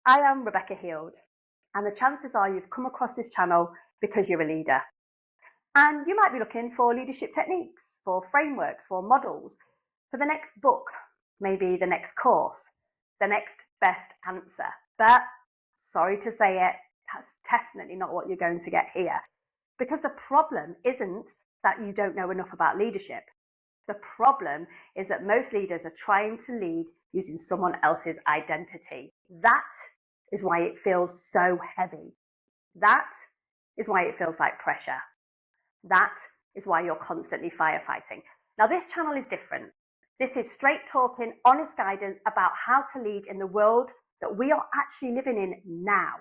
I am Rebecca Heald, and the chances are you've come across this channel because you're a leader. And you might be looking for leadership techniques, for frameworks, for models, for the next book, maybe the next course, the next best answer. But sorry to say it, that's definitely not what you're going to get here. Because the problem isn't that you don't know enough about leadership. The problem is that most leaders are trying to lead using someone else's identity. That is why it feels so heavy. That is why it feels like pressure. That is why you're constantly firefighting. Now, this channel is different. This is straight talking, honest guidance about how to lead in the world that we are actually living in now.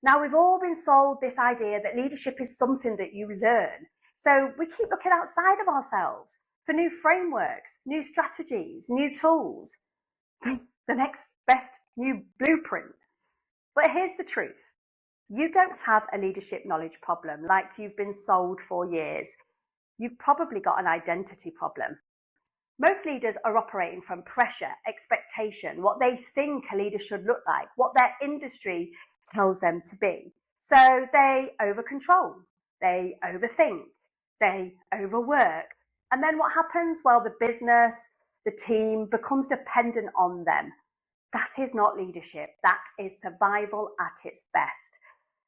Now, we've all been sold this idea that leadership is something that you learn. So we keep looking outside of ourselves for new frameworks, new strategies, new tools, the next best new blueprint. But here's the truth. You don't have a leadership knowledge problem like you've been sold for years. You've probably got an identity problem. Most leaders are operating from pressure, expectation, what they think a leader should look like, what their industry tells them to be. So they over-control, they overthink, they overwork. And then what happens? Well, the business, the team becomes dependent on them. That is not leadership. That is survival at its best.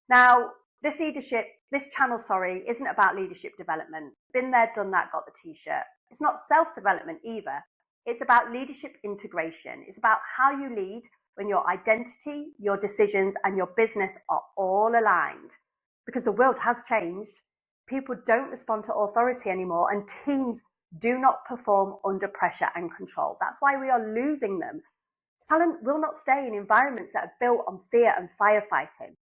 Now, this channel, isn't about leadership development. Been there, done that, got the t-shirt. It's not self-development either. It's about leadership integration. It's about how you lead when your identity, your decisions, and your business are all aligned. Because the world has changed. People don't respond to authority anymore, and teams do not perform under pressure and control. That's why we are losing them. Talent will not stay in environments that are built on fear and firefighting.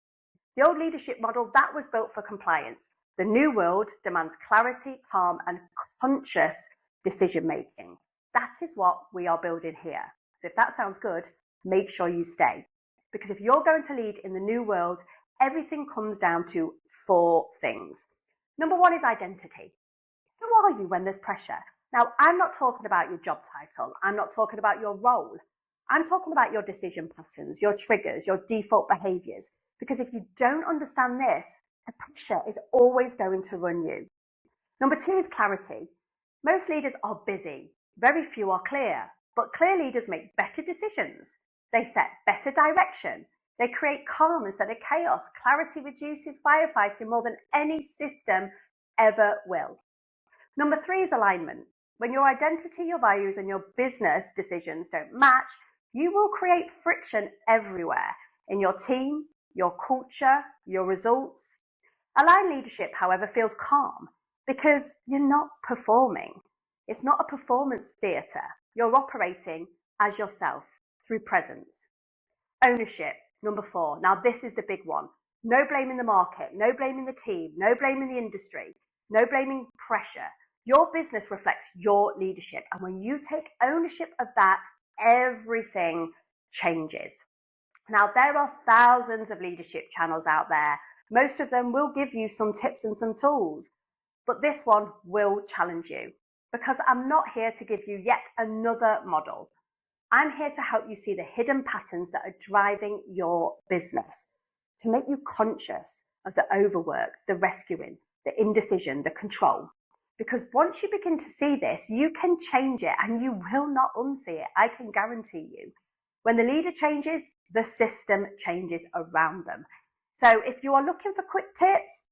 The old leadership model, that was built for compliance. The new world demands clarity, calm, and conscious decision-making. That is what we are building here. So if that sounds good, make sure you stay. Because if you're going to lead in the new world, everything comes down to 4 things. Number 1 is identity. Who are you when there's pressure? Now, I'm not talking about your job title. I'm not talking about your role. I'm talking about your decision patterns, your triggers, your default behaviors. Because if you don't understand this, the pressure is always going to run you. Number 2 is clarity. Most leaders are busy. Very few are clear. But clear leaders make better decisions. They set better direction. They create calm instead of chaos. Clarity reduces firefighting more than any system ever will. Number 3 is alignment. When your identity, your values, and your business decisions don't match, you will create friction everywhere in your team, your culture, your results. Aligned leadership, however, feels calm because you're not performing. It's not a performance theatre. You're operating as yourself through presence. Ownership, number 4. Now this is the big one. No blaming the market, no blaming the team, no blaming the industry, no blaming pressure. Your business reflects your leadership. And when you take ownership of that, everything changes. Now, there are thousands of leadership channels out there. Most of them will give you some tips and some tools, but this one will challenge you because I'm not here to give you yet another model. I'm here to help you see the hidden patterns that are driving your business, to make you conscious of the overwork, the rescuing, the indecision, the control. Because once you begin to see this, you can change it and you will not unsee it. I can guarantee you. When the leader changes, the system changes around them. So if you are looking for quick tips,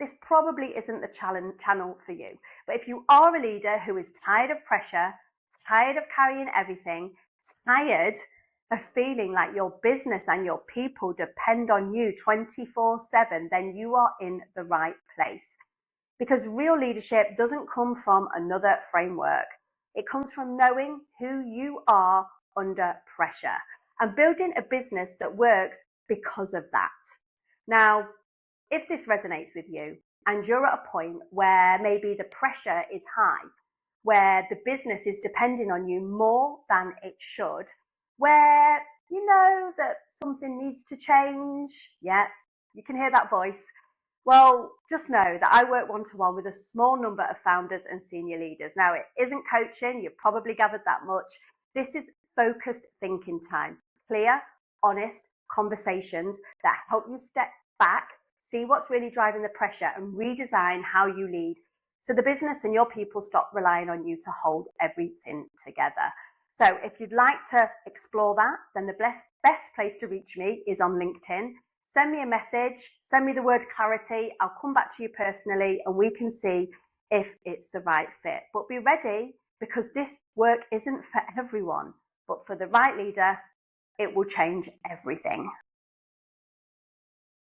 this probably isn't the channel for you. But if you are a leader who is tired of pressure, tired of carrying everything, tired of feeling like your business and your people depend on you 24/7, then you are in the right place. Because real leadership doesn't come from another framework. It comes from knowing who you are under pressure and building a business that works because of that. Now, if this resonates with you and you're at a point where maybe the pressure is high, where the business is depending on you more than it should, where you know that something needs to change, yeah, you can hear that voice. Well, just know that I work one-to-one with a small number of founders and senior leaders. Now, it isn't coaching. You've probably gathered that much. This is focused thinking time. Clear, honest, conversations that help you step back, see what's really driving the pressure, and redesign how you lead so the business and your people stop relying on you to hold everything together. So if you'd like to explore that, then the best place to reach me is on LinkedIn. Send me a message, send me the word clarity. I'll come back to you personally and we can see if it's the right fit. But be ready, because this work isn't for everyone, but for the right leader, it will change everything.